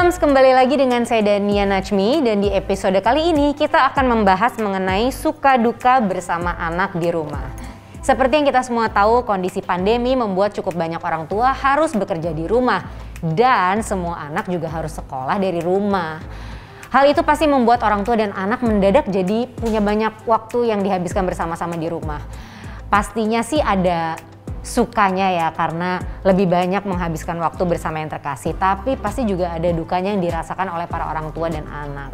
Moms, kembali lagi dengan saya Dania Najmi, dan di episode kali ini kita akan membahas mengenai suka duka bersama anak di rumah. Seperti yang kita semua tahu, kondisi pandemi membuat cukup banyak orang tua harus bekerja di rumah dan semua anak juga harus sekolah dari rumah. Hal itu pasti membuat orang tua dan anak mendadak jadi punya banyak waktu yang dihabiskan bersama-sama di rumah. Pastinya sih ada sukanya ya, karena lebih banyak menghabiskan waktu bersama yang terkasih, tapi pasti juga ada dukanya yang dirasakan oleh para orang tua dan anak.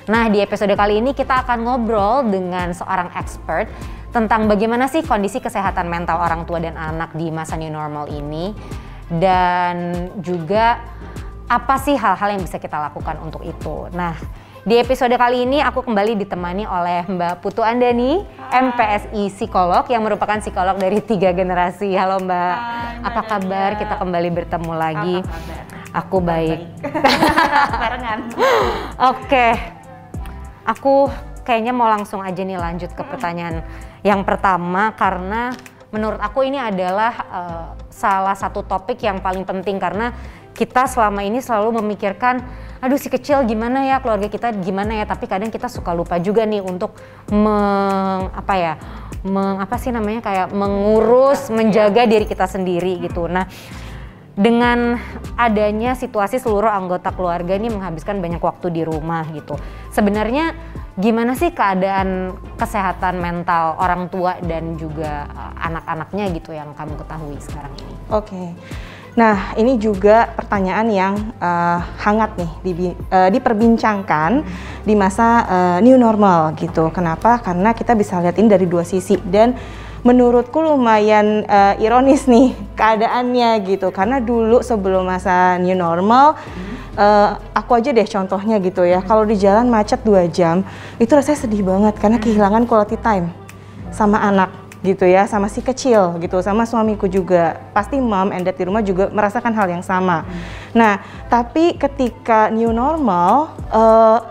Nah, di episode kali ini kita akan ngobrol dengan seorang expert tentang bagaimana sih kondisi kesehatan mental orang tua dan anak di masa new normal ini, dan juga apa sih hal-hal yang bisa kita lakukan untuk itu. Nah, di episode kali ini aku kembali ditemani oleh Mbak Putu Andani, MPSI psikolog yang merupakan psikolog dari 3 generasi. Halo Mbak, Hai, apa kabar? Kita kembali bertemu lagi. Aku baik. Barengan. Oke, aku kayaknya mau langsung aja nih lanjut ke pertanyaan yang pertama, karena menurut aku ini adalah salah satu topik yang paling penting, karena kita selama ini selalu memikirkan, aduh si kecil gimana ya, keluarga kita gimana ya, tapi kadang kita suka lupa juga nih untuk mengurus, menjaga diri kita sendiri gitu. Nah, dengan adanya situasi seluruh anggota keluarga ini menghabiskan banyak waktu di rumah gitu, sebenarnya gimana sih keadaan kesehatan mental orang tua dan juga anak-anaknya gitu yang kamu ketahui sekarang ini? Oke. Nah, ini juga pertanyaan yang hangat nih diperbincangkan di masa new normal gitu. Kenapa? Karena kita bisa lihat ini dari 2 sisi, dan menurutku lumayan ironis nih keadaannya gitu. Karena dulu sebelum masa new normal, aku aja deh contohnya gitu ya. Kalau di jalan macet 2 jam, itu rasanya sedih banget karena kehilangan quality time sama anak gitu ya, sama si kecil gitu, sama suamiku juga. Pasti mom and dad di rumah juga merasakan hal yang sama. Nah, tapi ketika new normal,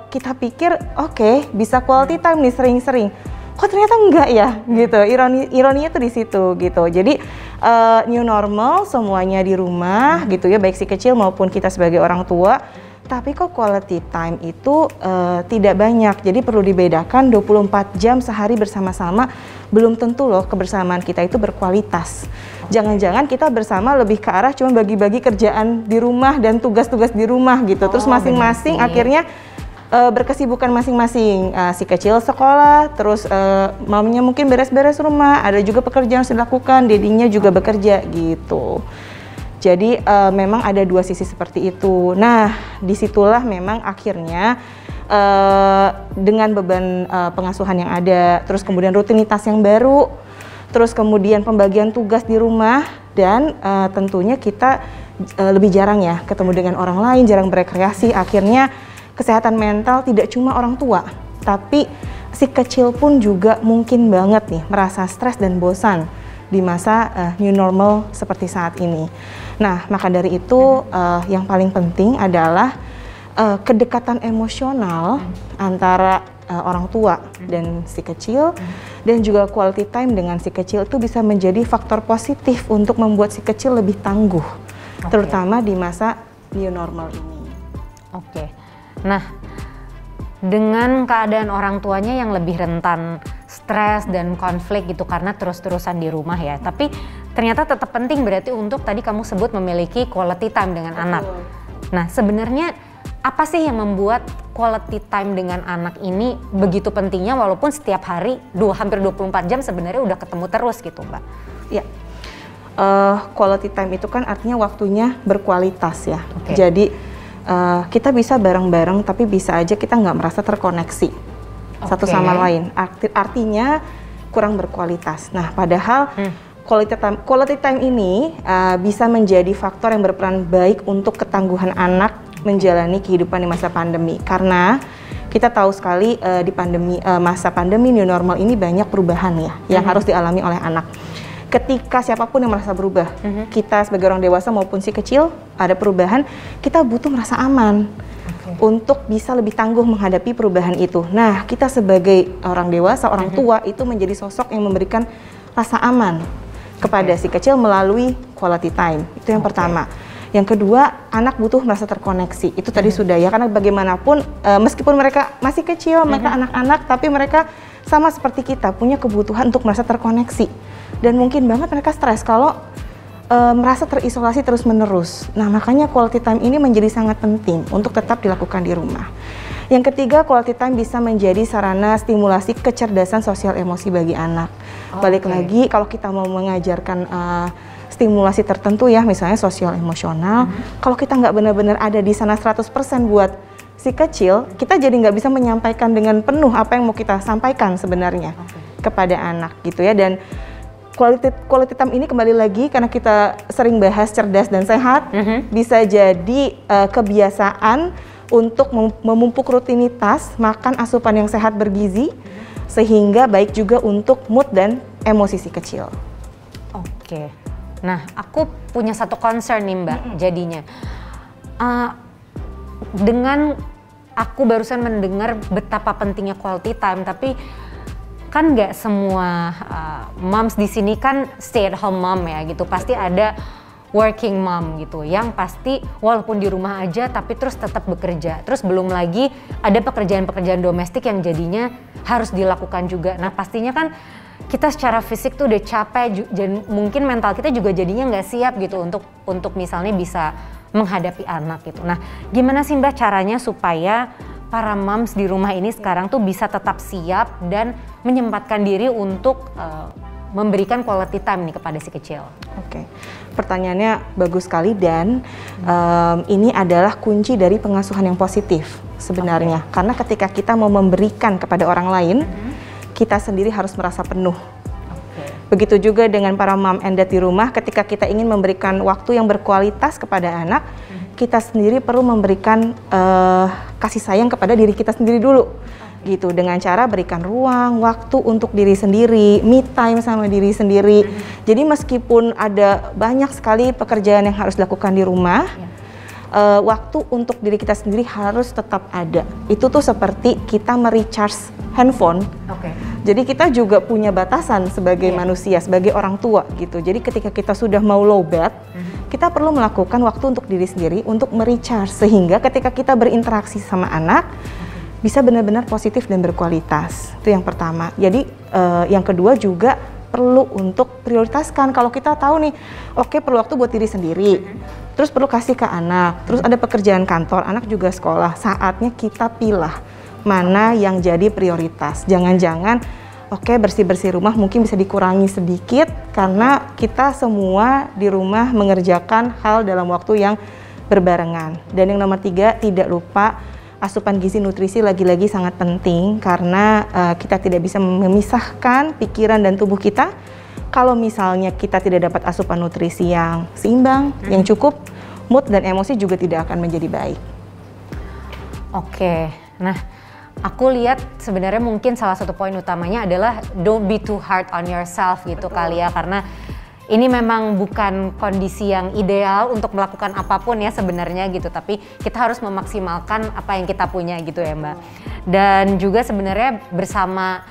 kita pikir oke, bisa quality time nih sering-sering. Kok ternyata enggak ya gitu. Ironinya tuh di situ gitu. Jadi new normal semuanya di rumah gitu ya, baik si kecil maupun kita sebagai orang tua. Tapi kok quality time itu tidak banyak. Jadi perlu dibedakan, 24 jam sehari bersama-sama belum tentu loh kebersamaan kita itu berkualitas. Jangan-jangan kita bersama lebih ke arah cuma bagi-bagi kerjaan di rumah dan tugas-tugas di rumah gitu. Terus masing-masing akhirnya berkesibukan masing-masing. Si kecil sekolah, terus mamanya mungkin beres-beres rumah, ada juga pekerjaan harus dilakukan, dedinya juga bekerja gitu. Jadi memang ada 2 sisi seperti itu. Nah, disitulah memang akhirnya dengan beban pengasuhan yang ada, terus kemudian rutinitas yang baru, terus kemudian pembagian tugas di rumah, dan tentunya kita lebih jarang ya ketemu dengan orang lain, jarang berekreasi. Akhirnya kesehatan mental tidak cuma orang tua, tapi si kecil pun juga mungkin banget nih merasa stres dan bosan di masa new normal seperti saat ini. Nah, maka dari itu yang paling penting adalah kedekatan emosional antara orang tua dan si kecil, dan juga quality time dengan si kecil itu bisa menjadi faktor positif untuk membuat si kecil lebih tangguh, terutama di masa new normal ini. Oke. Nah, dengan keadaan orang tuanya yang lebih rentan stres dan konflik gitu karena terus-terusan di rumah ya, tapi ternyata tetap penting berarti untuk tadi kamu sebut memiliki quality time dengan anak. Nah, sebenarnya apa sih yang membuat quality time dengan anak ini begitu pentingnya, walaupun setiap hari hampir 24 jam sebenarnya udah ketemu terus gitu, Mbak? Ya, quality time itu kan artinya waktunya berkualitas ya. Jadi kita bisa bareng-bareng, tapi bisa aja kita nggak merasa terkoneksi satu sama lain. Artinya kurang berkualitas. Nah, padahal quality time ini bisa menjadi faktor yang berperan baik untuk ketangguhan anak menjalani kehidupan di masa pandemi. Karena kita tahu sekali di masa pandemi new normal ini banyak perubahan ya yang harus dialami oleh anak. Ketika siapapun yang merasa berubah, kita sebagai orang dewasa maupun si kecil ada perubahan, kita butuh merasa aman untuk bisa lebih tangguh menghadapi perubahan itu. Nah, kita sebagai orang dewasa, orang tua itu menjadi sosok yang memberikan rasa aman kepada si kecil melalui quality time. Itu yang pertama. Yang kedua, anak butuh merasa terkoneksi. Itu tadi sudah ya, karena bagaimanapun meskipun mereka masih kecil, mereka anak-anak, tapi mereka sama seperti kita punya kebutuhan untuk merasa terkoneksi. Dan mungkin banget mereka stres kalau merasa terisolasi terus-menerus. Nah, makanya quality time ini menjadi sangat penting untuk tetap dilakukan di rumah. Yang ketiga, quality time bisa menjadi sarana stimulasi kecerdasan sosial emosi bagi anak. Balik lagi, kalau kita mau mengajarkan stimulasi tertentu ya, misalnya sosial emosional, kalau kita nggak benar-benar ada di sana 100% buat si kecil, kita jadi nggak bisa menyampaikan dengan penuh apa yang mau kita sampaikan sebenarnya kepada anak gitu ya. Dan quality time ini kembali lagi karena kita sering bahas cerdas dan sehat, bisa jadi kebiasaan untuk memupuk rutinitas makan asupan yang sehat bergizi, sehingga baik juga untuk mood dan emosi si kecil. Oke, nah aku punya satu concern nih Mbak, jadinya dengan aku barusan mendengar betapa pentingnya quality time, tapi kan nggak semua moms di sini kan stay at home mom ya gitu, pasti ada working mom gitu, yang pasti walaupun di rumah aja tapi terus tetap bekerja. Terus belum lagi ada pekerjaan-pekerjaan domestik yang jadinya harus dilakukan juga. Nah pastinya kan kita secara fisik tuh udah capek dan mungkin mental kita juga jadinya nggak siap gitu untuk misalnya bisa menghadapi anak gitu. Nah gimana sih Mbak caranya supaya para moms di rumah ini sekarang tuh bisa tetap siap dan menyempatkan diri untuk memberikan quality time nih kepada si kecil? Oke, pertanyaannya bagus sekali dan ini adalah kunci dari pengasuhan yang positif sebenarnya. Karena ketika kita mau memberikan kepada orang lain, kita sendiri harus merasa penuh. Begitu juga dengan para mom and dad di rumah, ketika kita ingin memberikan waktu yang berkualitas kepada anak, kita sendiri perlu memberikan kasih sayang kepada diri kita sendiri dulu. Gitu, dengan cara berikan ruang, waktu untuk diri sendiri, me time sama diri sendiri. Jadi meskipun ada banyak sekali pekerjaan yang harus dilakukan di rumah, waktu untuk diri kita sendiri harus tetap ada. Itu tuh seperti kita merecharge handphone. Jadi kita juga punya batasan sebagai manusia, sebagai orang tua gitu. Jadi ketika kita sudah mau low bat, kita perlu melakukan waktu untuk diri sendiri untuk merecharge, sehingga ketika kita berinteraksi sama anak, bisa benar-benar positif dan berkualitas. Itu yang pertama. Jadi yang kedua juga perlu untuk prioritaskan. Kalau kita tahu nih, oke, perlu waktu buat diri sendiri, terus perlu kasih ke anak, terus ada pekerjaan kantor, anak juga sekolah, saatnya kita pilah mana yang jadi prioritas. Jangan-jangan bersih-bersih rumah mungkin bisa dikurangi sedikit karena kita semua di rumah mengerjakan hal dalam waktu yang berbarengan. Dan yang nomor 3, tidak lupa asupan gizi nutrisi lagi-lagi sangat penting karena kita tidak bisa memisahkan pikiran dan tubuh kita. Kalau misalnya kita tidak dapat asupan nutrisi yang seimbang, yang cukup, mood dan emosi juga tidak akan menjadi baik. Oke, nah aku lihat sebenarnya mungkin salah satu poin utamanya adalah don't be too hard on yourself gitu. Betul. Kali ya, karena ini memang bukan kondisi yang ideal untuk melakukan apapun ya sebenarnya gitu, tapi kita harus memaksimalkan apa yang kita punya gitu ya Mbak. Dan juga sebenarnya bersama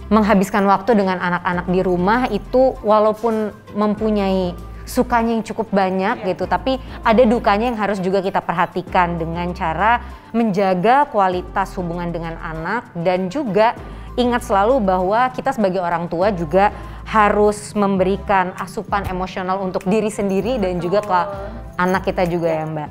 menghabiskan waktu dengan anak-anak di rumah itu walaupun mempunyai sukanya yang cukup banyak gitu, tapi ada dukanya yang harus juga kita perhatikan dengan cara menjaga kualitas hubungan dengan anak dan juga ingat selalu bahwa kita sebagai orang tua juga harus memberikan asupan emosional untuk diri sendiri dan juga ke anak kita juga ya Mbak.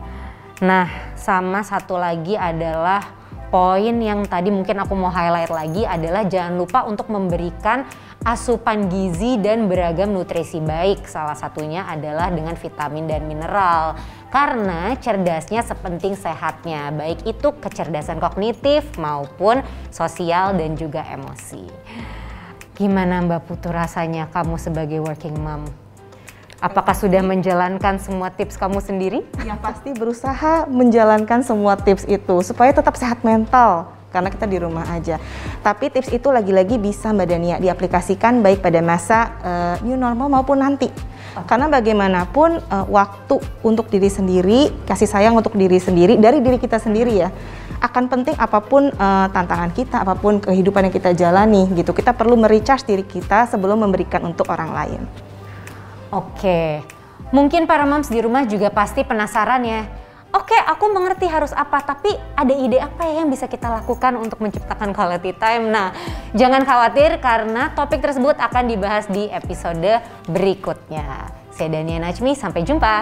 Nah, sama satu lagi adalah poin yang tadi mungkin aku mau highlight lagi adalah jangan lupa untuk memberikan asupan gizi dan beragam nutrisi baik. Salah satunya adalah dengan vitamin dan mineral. Karena cerdasnya sepenting sehatnya, baik itu kecerdasan kognitif maupun sosial dan juga emosi. Gimana Mbak Putu rasanya kamu sebagai working mom? Apakah sudah menjalankan semua tips kamu sendiri? Ya pasti berusaha menjalankan semua tips itu supaya tetap sehat mental karena kita di rumah aja. Tapi tips itu lagi-lagi bisa Mbak Dania diaplikasikan baik pada masa new normal maupun nanti. Karena bagaimanapun waktu untuk diri sendiri, kasih sayang untuk diri sendiri dari diri kita sendiri ya. Akan penting apapun tantangan kita, apapun kehidupan yang kita jalani gitu. Kita perlu merecharge diri kita sebelum memberikan untuk orang lain. Oke, Mungkin para moms di rumah juga pasti penasaran ya. Oke, aku mengerti harus apa, tapi ada ide apa ya yang bisa kita lakukan untuk menciptakan quality time? Nah, jangan khawatir karena topik tersebut akan dibahas di episode berikutnya. Saya Dania Najmi, sampai jumpa.